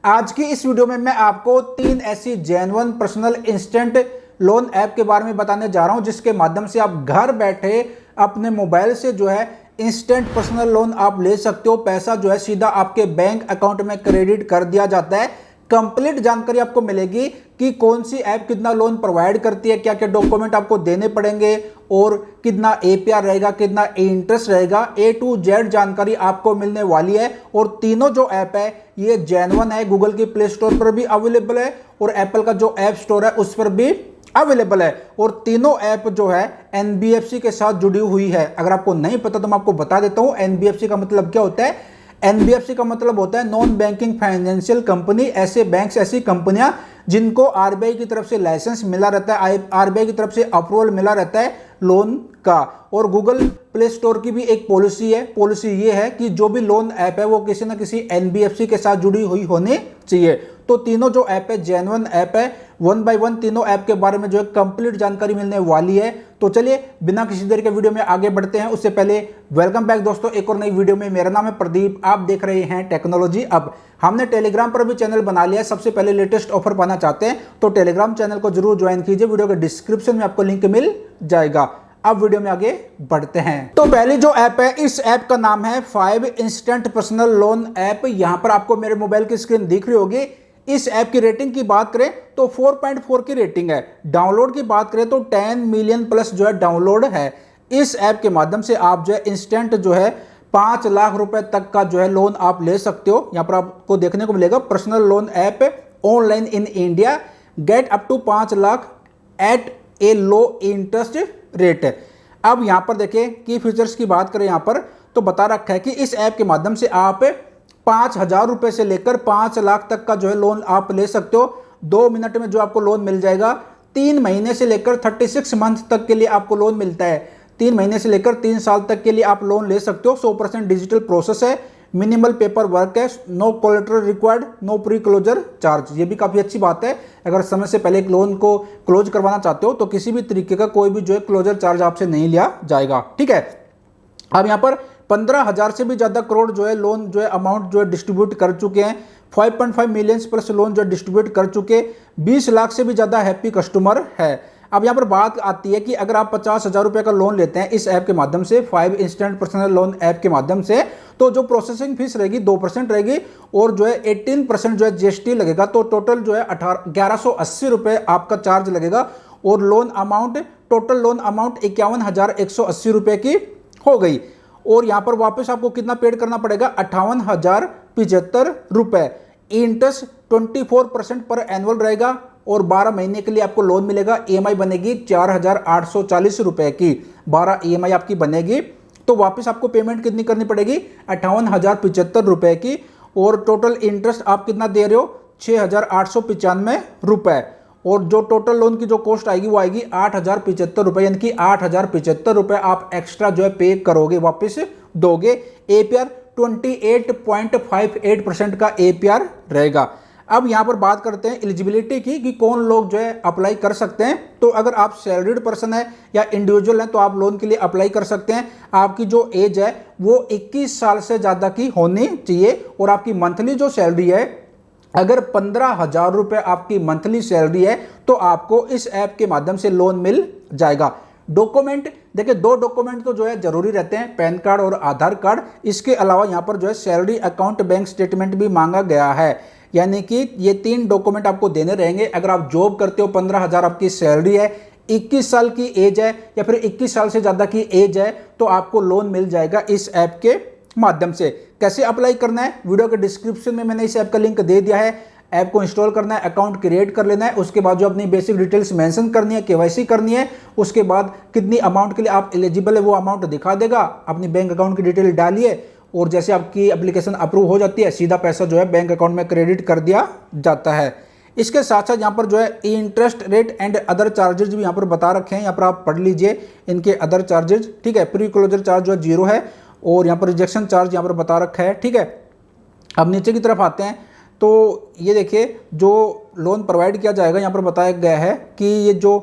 आज की इस वीडियो में मैं आपको 3 ऐसी genuine personal instant loan app के बारे में बताने जा रहा हूं जिसके माध्यम से आप घर बैठे अपने मोबाइल से जो है इंस्टेंट पर्सनल लोन आप ले सकते हो। पैसा जो है सीधा आपके बैंक अकाउंट में क्रेडिट कर दिया जाता है। कंप्लीट जानकारी आपको मिलेगी कि कौन सी ऐप कितना लोन प्रोवाइड करती है, क्या क्या डॉक्यूमेंट आपको देने पड़ेंगे और कितना एपीआर रहेगा, कितना इंटरेस्ट रहेगा। ए टू जेड जानकारी आपको मिलने वाली है। और तीनों जो ऐप है ये जेन्युइन है, गूगल की प्ले स्टोर पर भी अवेलेबल है और एप्पल का जो ऐप स्टोर है उस पर भी अवेलेबल है। और तीनों ऐप जो है एनबीएफसी के साथ जुड़ी हुई है। अगर आपको नहीं पता तो मैं आपको बता देता हूं एनबीएफसी का मतलब क्या होता है। एनबीएफसी का मतलब होता है नॉन बैंकिंग फाइनेंशियल कंपनी। ऐसे बैंक्स, ऐसी कंपनियां जिनको आरबीआई की तरफ से लाइसेंस मिला रहता है, आरबीआई की तरफ से अप्रूवल मिला रहता है लोन का। और गूगल प्ले स्टोर की भी एक पॉलिसी है। पॉलिसी ये है कि जो भी लोन ऐप है वो किसी ना किसी एनबीएफसी के साथ जुड़ी हुई होनी चाहिए। तो तीनों जो ऐप है जेन्युइन ऐप है। 1 बाय 1 तीनों ऐप के बारे में जो है कंप्लीट जानकारी मिलने वाली है। तो चलिए बिना किसी देर के वीडियो में आगे बढ़ते हैं। उससे पहले वेलकम बैक दोस्तों एक और नई वीडियो में। मेरा नाम है प्रदीप, आप देख रहे हैं टेक्नोलॉजी अब। हमने टेलीग्राम पर भी चैनल बना लिया है। सबसे पहले लेटेस्ट ऑफर पाना चाहते हैं तो टेलीग्राम चैनल को जरूर ज्वाइन कीजिए। वीडियो के डिस्क्रिप्शन में आपको लिंक मिल जाएगा। अब वीडियो में आगे बढ़ते हैं। तो पहली जो ऐप है इस ऐप का नाम है 5 इंस्टेंट पर्सनल लोन ऐप। यहां पर आपको मेरे मोबाइल की स्क्रीन दिख रही होगी। इस ऐप की रेटिंग की बात करें तो 4.4 की रेटिंग है। डाउनलोड की बात करें तो 10 मिलियन प्लस जो है डाउनलोड है। इस ऐप के माध्यम से आप जो है इंस्टेंट जो है 5 लाख रुपए तक का जो है लोन आप ले सकते हो। यहां पर आपको देखने को मिलेगा personal loan app online in India, get up to 5 lakh at a low interest rate. अब यहां पर देखिए की फीचर्स की बात करें यहां पर तो बता रखा है कि इस ऐप के माध्यम से आप 5,000 रुपए से लेकर 5 लाख तक का जो है लोन आप ले सकते हो। 2 मिनट में जो आपको लोन मिल जाएगा। 3 महीने से लेकर 36 मंथ तक के लिए आपको लोन मिलता है। 3 महीने से लेकर 3 साल तक के लिए आप लोन ले सकते हो। 100% डिजिटल प्रोसेस है, मिनिमल पेपर वर्क है, no collateral required, no pre closure charge. ये भी काफ़ी अच्छी बात है। अगर समय से पहले एक लोन को क्लोज करवाना चाहते हो तो किसी भी तरीके का कोई भी जो है क्लोजर चार्ज आपसे नहीं लिया जाएगा। ठीक है। अब यहाँ पर 15,000 से भी ज़्यादा करोड़ जो है लोन जो है अमाउंट जो है डिस्ट्रीब्यूट कर चुके हैं। 5.5 मिलियन प्लस लोन जो डिस्ट्रीब्यूट कर चुके। 20 लाख से भी ज़्यादा हैप्पी कस्टमर है। अब यहाँ पर बात आती है कि अगर आप 50,000 रुपये का लोन लेते हैं इस ऐप के माध्यम से, 5 इंस्टेंट पर्सनल लोन ऐप के माध्यम से, तो जो प्रोसेसिंग फीस रहेगी 2% रहेगी और जो है 18% जो है जीएसटी लगेगा। तो टोटल जो है 1180 रुपये आपका चार्ज लगेगा। और loan amount, total loan amount 51,180 रुपये की हो गई। और यहाँ पर वापस आपको कितना पेड करना पड़ेगा, 58,075 रुपये। इंटरेस्ट 24% पर एनुअल रहेगा और 12 महीने के लिए आपको लोन मिलेगा। ईएमआई बनेगी 4,840 रुपए की। 12 ईएमआई आपकी बनेगी तो वापस आपको पेमेंट कितनी करनी पड़ेगी, 58,075 रुपए की। और टोटल इंटरेस्ट आप कितना दे रहे हो, 6,895 रुपए। और जो टोटल लोन की जो कॉस्ट आएगी वो आएगी 8,075 रुपए, यानी कि 8,075 रुपए आप एक्स्ट्रा जो है पे करोगे, वापस दोगे। एपीआर 28.58% का एपीआर रहेगा। अब यहां पर बात करते हैं एलिजिबिलिटी की कि कौन लोग जो है अप्लाई कर सकते हैं। तो अगर आप सैलरीड पर्सन है या इंडिविजुअल है तो आप लोन के लिए अप्लाई कर सकते हैं। आपकी जो एज है वो 21 साल से ज़्यादा की होनी चाहिए। और आपकी मंथली जो सैलरी है, अगर 15,000 रुपये आपकी मंथली सैलरी है तो आपको इस ऐप के माध्यम से लोन मिल जाएगा। डॉक्यूमेंट देखिए, 2 डॉक्यूमेंट तो जो है जरूरी रहते हैं, पैन कार्ड और आधार कार्ड। इसके अलावा यहाँ पर जो है सैलरी अकाउंट बैंक स्टेटमेंट भी मांगा गया है। यानी कि ये 3 डॉक्यूमेंट आपको देने रहेंगे। अगर आप जॉब करते हो, 15,000 आपकी सैलरी है, 21 साल की एज है या फिर 21 साल से ज़्यादा की एज है तो आपको लोन मिल जाएगा इस ऐप के माध्यम से। कैसे अप्लाई करना है, वीडियो के डिस्क्रिप्शन में मैंने इस ऐप का लिंक दे दिया है। ऐप को इंस्टॉल करना है, अकाउंट क्रिएट कर लेना है। उसके बाद जो अपनी बेसिक डिटेल्स मेंशन करनी है, केवाईसी करनी है। उसके बाद कितनी अमाउंट के लिए आप एलिजिबल है वो अमाउंट दिखा देगा। अपनी बैंक अकाउंट की डिटेल डालिए और जैसे आपकी एप्लीकेशन अप्रूव हो जाती है सीधा पैसा जो है बैंक अकाउंट में क्रेडिट कर दिया जाता है। इसके साथ साथ यहाँ पर जो है interest rate and other charges भी यहाँ पर बता रखे हैं। यहाँ पर आप पढ़ लीजिए इनके अदर चार्जेज। ठीक है। प्री क्लोजर चार्ज जो है 0 है और यहाँ पर रिजेक्शन चार्ज यहाँ पर बता रखा है। ठीक है। अब नीचे की तरफ आते हैं तो ये देखिए जो लोन प्रोवाइड किया जाएगा यहाँ पर बताया गया है कि ये जो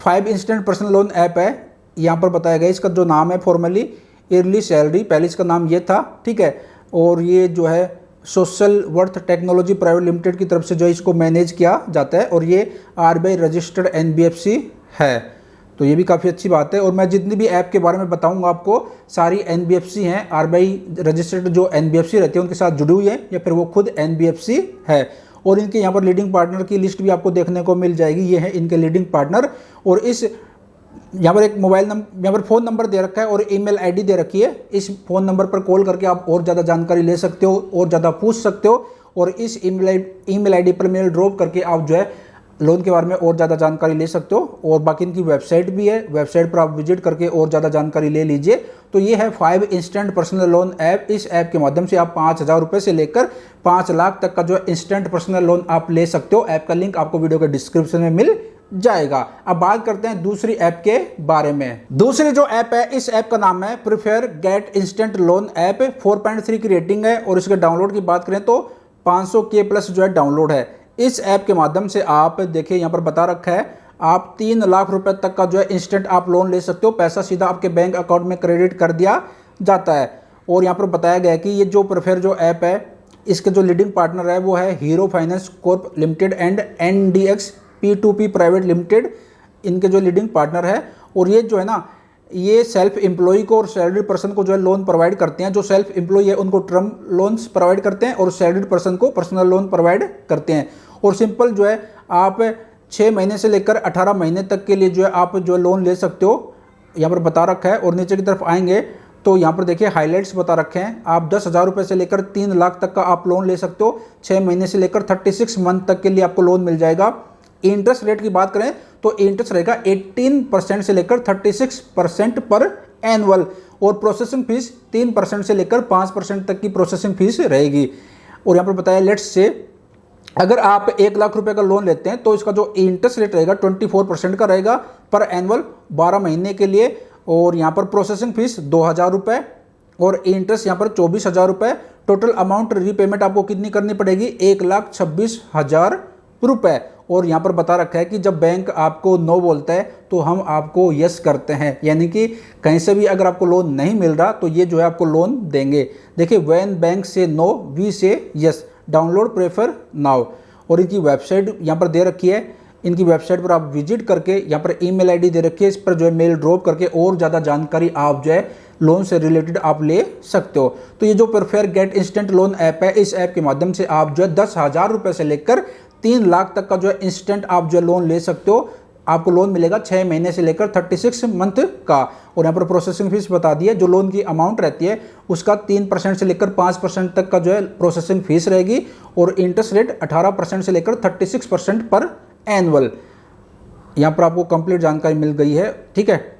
5 इंस्टेंट पर्सनल लोन ऐप है यहाँ पर बताया गया, इसका जो नाम है फॉर्मली ईयरली सैलरी, पहले इसका नाम ये था। ठीक है। और ये जो है social worth technology private limited की तरफ से जो है इसको मैनेज किया जाता है और ये आरबीआई रजिस्टर्ड एनबीएफसी है। तो ये भी काफ़ी अच्छी बात है। और मैं जितनी भी ऐप के बारे में बताऊंगा आपको सारी एनबीएफसी हैं, आरबीआई रजिस्टर्ड जो एनबीएफसी रहती है उनके साथ जुड़ी हुई है या फिर वो खुद एनबीएफसी है। और इनके यहाँ पर लीडिंग पार्टनर की लिस्ट भी आपको देखने को मिल जाएगी। ये है इनके लीडिंग पार्टनर। और इस यहाँ पर एक मोबाइल नंबर, यहाँ पर फ़ोन नंबर दे रखा है और ईमेल आईडी दे रखी है। इस फ़ोन नंबर पर कॉल करके आप और ज़्यादा जानकारी ले सकते हो और ज़्यादा पूछ सकते हो। और इस ईमेल आईडी पर मेल ड्रॉप करके आप जो है लोन के बारे में और ज़्यादा जानकारी ले सकते हो। और बाकी इनकी वेबसाइट भी है, वेबसाइट पर आप विजिट करके और ज़्यादा जानकारी ले लीजिए। तो ये है 5 इंस्टेंट पर्सनल लोन ऐप। इस ऐप के माध्यम से आप 5,000 रुपये से लेकर 5 लाख तक का जो है इंस्टेंट पर्सनल लोन आप ले सकते हो। ऐप का लिंक आपको वीडियो के डिस्क्रिप्शन में मिल जाएगा। अब बात करते हैं दूसरी ऐप के बारे में। दूसरी जो ऐप है, इस ऐप का नाम है prepare get instant loan app. 4.3 की रेटिंग है और इसके डाउनलोड की बात करें तो 500K प्लस जो है डाउनलोड है। इस ऐप के माध्यम से आप देखिए यहाँ पर बता रखा है आप 3 लाख रुपए तक का जो है इंस्टेंट आप लोन ले सकते हो। पैसा सीधा आपके बैंक अकाउंट में क्रेडिट कर दिया जाता है। और यहाँ पर बताया गया है कि ये जो प्रीफेयर जो ऐप है इसके जो लीडिंग पार्टनर है वो है Hero finance corp limited and NDX P2P private limited, इनके जो लीडिंग पार्टनर है। और ये जो है ना ये सेल्फ एम्प्लॉय को और सैलरीड पर्सन को जो है लोन प्रोवाइड करते हैं। जो सेल्फ एम्प्लॉय है उनको टर्म लोन्स प्रोवाइड करते हैं और सैलरीड पर्सन को पर्सनल लोन प्रोवाइड करते हैं। और सिंपल जो है आप 6 महीने से लेकर 18 महीने तक के लिए जो है आप जो लोन ले सकते हो, यहाँ पर बता रखा है। और नीचे की तरफ आएंगे तो यहाँ पर देखिए हाइलाइट्स बता रखे हैं। आप 10,000 रुपये से लेकर 3 लाख तक का आप लोन ले सकते हो। 6 महीने से लेकर 36 मंथ तक के लिए आपको लोन मिल जाएगा। इंटरेस्ट रेट की बात करें तो इंटरेस्ट रहेगा 18% से लेकर 36% पर एनुअल। और प्रोसेसिंग फीस 3% से लेकर 5% तक की प्रोसेसिंग फीस रहेगी। और यहाँ पर बताया लेट्स से अगर आप 1 लाख रुपए का लोन लेते हैं तो इसका जो इंटरेस्ट रेट रहेगा 24% का रहेगा पर एनुअल 12 महीने के लिए। और यहाँ पर प्रोसेसिंग फीस 2,000 रुपये और इंटरेस्ट यहाँ पर 24,000 रुपये। टोटल अमाउंट रीपेमेंट आपको कितनी करनी पड़ेगी? 1,26,000 रुपये। और यहाँ पर बता रखा है कि जब बैंक आपको नो बोलता है तो हम आपको यस करते हैं, यानी कि कहीं से भी अगर आपको लोन नहीं मिल रहा तो ये जो है आपको लोन देंगे। देखिए व्हेन बैंक से नो वी से यस, डाउनलोड प्रेफर नाउ। और इनकी वेबसाइट यहाँ पर दे रखी है। इनकी वेबसाइट पर आप विजिट करके यहाँ पर ईमेल आईडी दे रखी है, इस पर जो है मेल ड्रॉप करके और ज़्यादा जानकारी आप जो है लोन से रिलेटेड आप ले सकते हो। तो ये जो prepare get instant loan app है, इस ऐप के माध्यम से आप जो है 10,000 रुपये से लेकर 3 लाख तक का जो है इंस्टेंट आप जो है लोन ले सकते हो। आपको लोन मिलेगा 6 महीने से लेकर 36 मंथ का। और यहाँ पर प्रोसेसिंग फीस बता दी है। जो लोन की अमाउंट रहती है उसका 3% से लेकर 5% तक का जो है प्रोसेसिंग फीस रहेगी। और इंटरेस्ट रेट 18% से लेकर 36% पर एनुअल। यहाँ पर आपको कंप्लीट जानकारी मिल गई है, ठीक है।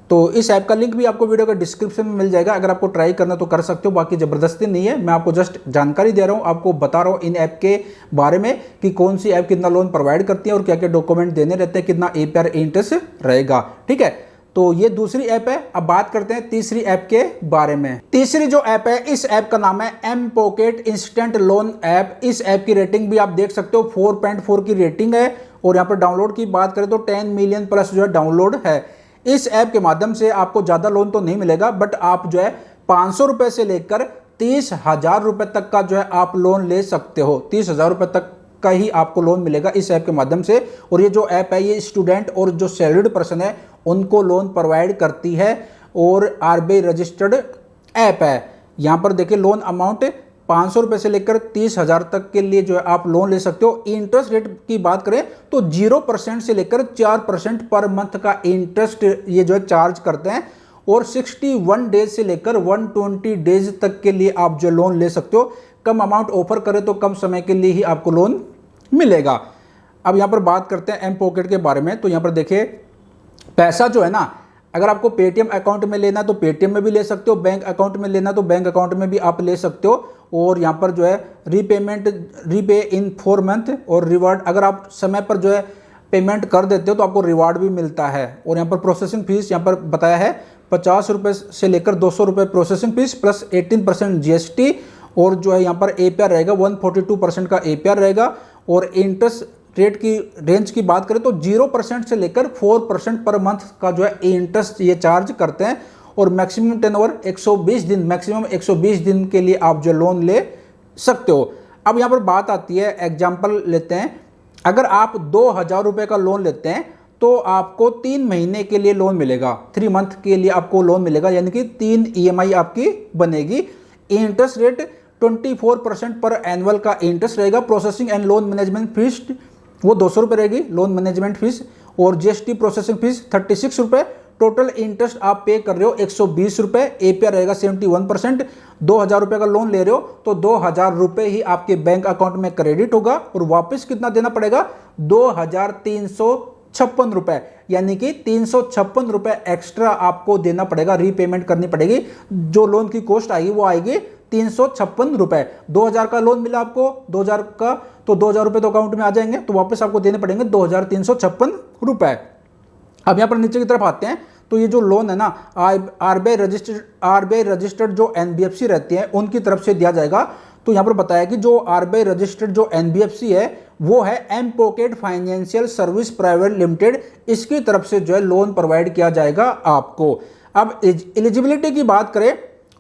तो इस ऐप का लिंक भी आपको वीडियो के डिस्क्रिप्शन में मिल जाएगा। अगर आपको ट्राई करना तो कर सकते हो, बाकी ज़बरदस्ती नहीं है। मैं आपको जस्ट जानकारी दे रहा हूँ, आपको बता रहा हूँ इन ऐप के बारे में कि कौन सी ऐप कितना लोन प्रोवाइड करती है और क्या क्या डॉक्यूमेंट देने रहते हैं, कितना APR इंटरेस्ट रहेगा, ठीक है। तो ये दूसरी ऐप है। अब बात करते हैं तीसरी ऐप के बारे में। तीसरी जो ऐप है, इस ऐप का नाम है M pocket instant loan app. इस ऐप की रेटिंग भी आप देख सकते हो, 4.4 की रेटिंग है। और यहाँ पर डाउनलोड की बात करें तो 10 मिलियन प्लस जो है डाउनलोड है। इस ऐप के माध्यम से आपको ज़्यादा लोन तो नहीं मिलेगा, बट आप जो है 500 रुपये से लेकर 30,000 रुपये तक का जो है आप लोन ले सकते हो। 30,000 रुपये तक का ही आपको लोन मिलेगा इस ऐप के माध्यम से। और ये जो ऐप है ये स्टूडेंट और जो सैलरीड पर्सन है उनको लोन प्रोवाइड करती है और RBI रजिस्टर्ड ऐप है। यहाँ पर देखिए लोन अमाउंट 500 रुपये से लेकर 30,000 तक के लिए जो है आप लोन ले सकते हो। इंटरेस्ट रेट की बात करें तो 0% से लेकर 4% पर मंथ का इंटरेस्ट ये जो है चार्ज करते हैं। और 61 डेज से लेकर 120 डेज तक के लिए आप जो लोन ले सकते हो। कम अमाउंट ऑफर करें तो कम समय के लिए ही आपको लोन मिलेगा। अब यहाँ पर बात करते हैं एम पॉकेट के बारे में। तो यहाँ पर देखिए पैसा जो है ना, अगर आपको पेटीएम अकाउंट में लेना तो पेटीएम में भी ले सकते हो, बैंक अकाउंट में लेना तो बैंक अकाउंट में भी आप ले सकते हो। और यहाँ पर जो है रीपे इन 4 मंथ और रिवार्ड, अगर आप समय पर जो है पेमेंट कर देते हो तो आपको रिवार्ड भी मिलता है। और यहाँ पर प्रोसेसिंग फीस यहाँ पर बताया है 50 रुपये से लेकर 200 रुपये प्रोसेसिंग फीस प्लस 18% GST। और जो है यहाँ पर APR रहेगा 142% का APR रहेगा। और इंटरेस्ट रेट की रेंज की बात करें तो 0% से लेकर 4% पर मंथ का जो है इंटरेस्ट ये चार्ज करते हैं। और मैक्सिमम टेनओवर 120 दिन, मैक्सिमम 120 दिन के लिए आप जो लोन ले सकते हो। अब यहाँ पर बात आती है, एग्जाम्पल लेते हैं, अगर आप 2,000 रुपये का लोन लेते हैं तो आपको 3 महीने के लिए लोन मिलेगा, 3 मंथ के लिए आपको लोन मिलेगा, यानी कि 3 EMI आपकी बनेगी। इंटरेस्ट रेट 24% पर एनुअल का इंटरेस्ट रहेगा। Processing and loan management fees वो 200 रुपये रहेगी, लोन मैनेजमेंट फीस, और GST प्रोसेसिंग फीस 36 रुपये। टोटल इंटरेस्ट आप पे कर रहे हो 120 रुपये, APR रहेगा 71%। 2,000 रुपये का लोन ले रहे हो तो 2,000 रुपये ही आपके बैंक अकाउंट में क्रेडिट होगा, और वापस कितना देना पड़ेगा, 2,356 रुपये, यानी कि 356 रुपये एक्स्ट्रा आपको देना पड़ेगा, रीपेमेंट करनी पड़ेगी। जो लोन की कॉस्ट आएगी वो आएगी 356 रुपये। 2,000 का लोन मिला आपको, 2,000 का, तो 2,000 रुपये तो अकाउंट में आ जाएंगे, तो वापस आपको देने पड़ेंगे 2,356 रुपये। अब यहाँ पर नीचे की तरफ आते हैं, तो ये जो लोन है ना, RBI रजिस्टर्ड जो NBFC रहती है उनकी तरफ से दिया जाएगा। तो यहाँ पर बताया कि जो RBI रजिस्टर्ड जो NBFC है वो है M pocket financial service private limited, इसकी तरफ से जो है लोन प्रोवाइड किया जाएगा आपको। अब एलिजिबिलिटी की बात करें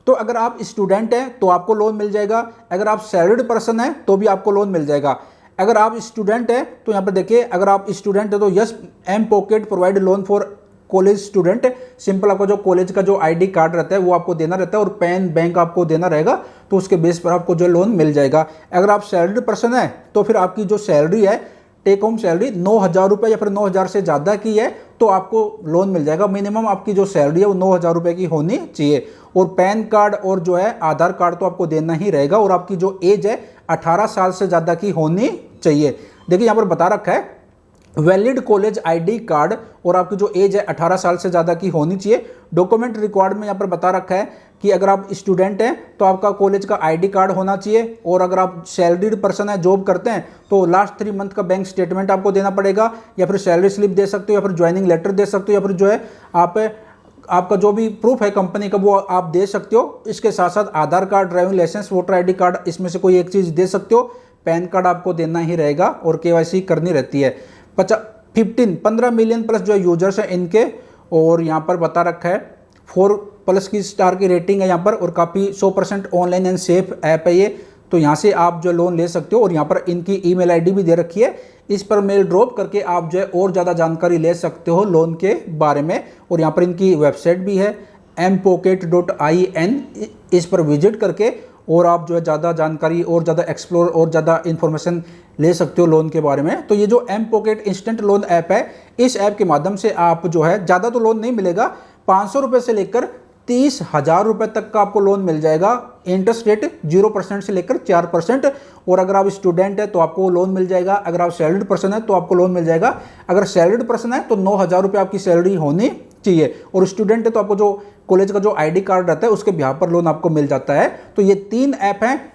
तो अगर आप स्टूडेंट हैं तो आपको लोन मिल जाएगा, अगर आप सैलरीड पर्सन हैं तो भी आपको लोन मिल जाएगा। अगर आप स्टूडेंट हैं तो यहाँ पर देखिए, अगर आप स्टूडेंट हैं तो yes M pocket provide loan for college student. Simple आपको जो कॉलेज का जो ID कार्ड रहता है वो आपको देना रहता है, और पैन बैंक आपको देना रहेगा, तो उसके बेस पर आपको जो लोन मिल जाएगा। अगर आप सैलरीड पर्सन है तो फिर आपकी जो सैलरी है, टेक होम सैलरी 9,000 रुपये या फिर 9,000 से ज़्यादा की है तो आपको लोन मिल जाएगा। मिनिमम आपकी जो सैलरी है वो 9,000 रुपये की होनी चाहिए, और पैन कार्ड और जो है आधार कार्ड तो आपको देना ही रहेगा, और आपकी जो एज है 18 साल से ज़्यादा की होनी चाहिए। देखिए यहाँ पर बता रखा है वैलिड कॉलेज ID कार्ड, और आपकी जो एज है 18 साल से ज़्यादा की होनी चाहिए। डॉक्यूमेंट रिक्वायर्ड में यहाँ पर बता रखा है कि अगर आप स्टूडेंट हैं तो आपका कॉलेज का ID कार्ड होना चाहिए, और अगर आप सैलरीड पर्सन है, जॉब करते हैं, तो लास्ट 3 मंथ का बैंक स्टेटमेंट आपको देना पड़ेगा, या फिर सैलरी स्लिप दे सकते हो, या फिर ज्वाइनिंग लेटर दे सकते हो, या फिर जो है आपका जो भी प्रूफ है कंपनी का वो आप दे सकते हो। इसके साथ साथ Aadhaar card, driving license, voter ID card, इसमें से कोई एक चीज़ दे सकते हो। पैन कार्ड आपको देना ही रहेगा, और KYC करनी रहती है। 15 मिलियन प्लस जो यूजर्स हैं इनके, और यहाँ पर बता रखा है 4+ की स्टार की रेटिंग है यहाँ पर, और काफ़ी 100% ऑनलाइन एंड सेफ ऐप है ये। तो यहाँ से आप जो लोन ले सकते हो, और यहाँ पर इनकी email ID भी दे रखी है, इस पर मेल ड्रॉप करके आप जो है और ज़्यादा जानकारी ले सकते हो लोन के बारे में। और यहाँ पर इनकी वेबसाइट भी है mpocket.in, इस पर विजिट करके और आप जो है ज़्यादा जानकारी और ज़्यादा एक्सप्लोर और ज़्यादा इन्फॉर्मेशन ले सकते हो लोन के बारे में। तो ये जो M pocket instant loan app है, इस ऐप के माध्यम से आप जो है ज़्यादा तो लोन नहीं मिलेगा, 500 रुपये से लेकर 30,000 रुपये तक का आपको लोन मिल जाएगा। इंटरेस्ट रेट 0% से लेकर 4%, और अगर आप स्टूडेंट है तो आपको लोन मिल जाएगा। अगर आप सैलरीड पर्सन है तो आपको लोन मिल जाएगा। अगर सैलरीड पर्सन है तो 9,000 रुपये आपकी सैलरी होनी चाहिए, और स्टूडेंट है तो आपको जो कॉलेज का जो ID कार्ड रहता है उसके बिहार पर लोन आपको मिल जाता है। तो ये 3 ऐप हैं।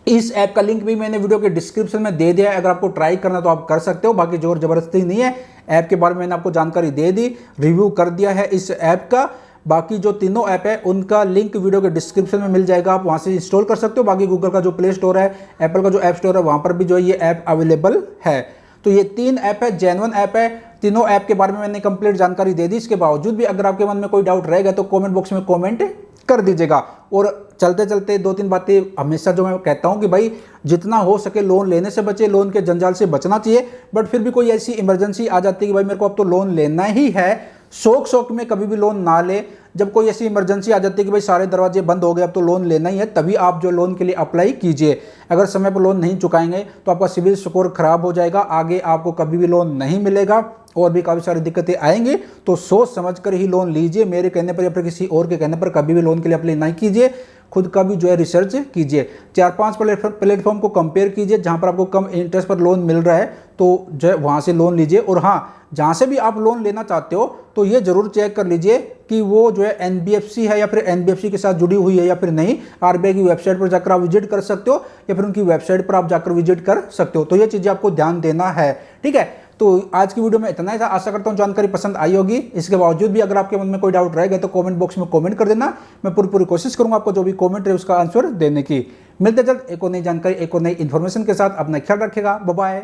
इस ऐप का लिंक भी मैंने वीडियो के डिस्क्रिप्शन में दे दिया है, अगर आपको ट्राई करना तो आप कर सकते हो, बाकी जोर जबरदस्ती नहीं है। ऐप के बारे में मैंने आपको जानकारी दे दी, रिव्यू कर दिया है इस ऐप का। बाकी जो तीनों ऐप है उनका लिंक वीडियो के डिस्क्रिप्शन में मिल जाएगा, आप वहां से इंस्टॉल कर सकते हो। बाकी गूगल का जो प्ले स्टोर है, एप्पल का जो ऐप स्टोर है, वहां पर भी जो है ये ऐप अवेलेबल है। तो ये 3 ऐप है, जेन्युइन ऐप है। तीनों ऐप के बारे में मैंने कंप्लीट जानकारी दे दी। इसके बावजूद भी अगर आपके मन में कोई डाउट रहेगा तो कमेंट बॉक्स में कमेंट कर दीजिएगा। और चलते चलते 2-3 बातें हमेशा जो मैं कहता हूं कि भाई जितना हो सके लोन लेने से बचे, लोन के जंजाल से बचना चाहिए। बट फिर भी कोई ऐसी इमरजेंसी आ जाती है कि भाई मेरे को अब तो लोन लेना ही है, शौक में कभी भी लोन ना ले। जब कोई ऐसी इमरजेंसी आ जाती है कि भाई सारे दरवाजे बंद हो गए, अब तो लोन लेना ही है, तभी आप जो लोन के लिए अप्लाई कीजिए। अगर समय पर लोन नहीं चुकाएंगे तो आपका सिविल स्कोर खराब हो जाएगा, आगे आपको कभी भी लोन नहीं मिलेगा और भी काफ़ी सारी दिक्कतें आएंगी। तो सोच समझ कर ही लोन लीजिए। मेरे कहने पर या फिर किसी और के कहने पर कभी भी लोन के लिए अप्लाई नहीं कीजिए। खुद का भी जो है रिसर्च कीजिए, 4-5 प्लेटफॉर्म को कंपेयर कीजिए जहां पर आपको कम इंटरेस्ट पर लोन मिल रहा है, तो जो है वहां से लोन लीजिए। और हाँ, जहां से भी आप लोन लेना चाहते हो तो ये जरूर चेक कर लीजिए कि वो जो है NBFC है या फिर NBFC के साथ जुड़ी हुई है या फिर नहीं। RBI की वेबसाइट पर जाकर आप विजिट कर सकते हो या फिर उनकी वेबसाइट पर आप जाकर विजिट कर सकते हो। तो ये चीज़ें आपको ध्यान देना है, ठीक है। तो आज की वीडियो में इतना ही था। आशा करता हूँ जानकारी पसंद आई होगी। इसके बावजूद भी अगर आपके मन में कोई डाउट रहेगा तो कमेंट बॉक्स में कमेंट कर देना। मैं पूरी कोशिश करूंगा आपको जो भी कमेंट है उसका आंसर देने की। मिलते जल्द एक और नई जानकारी, एक और नई इन्फॉर्मेशन के साथ। अपना ख्याल रखिएगा। Bye bye,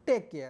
take care.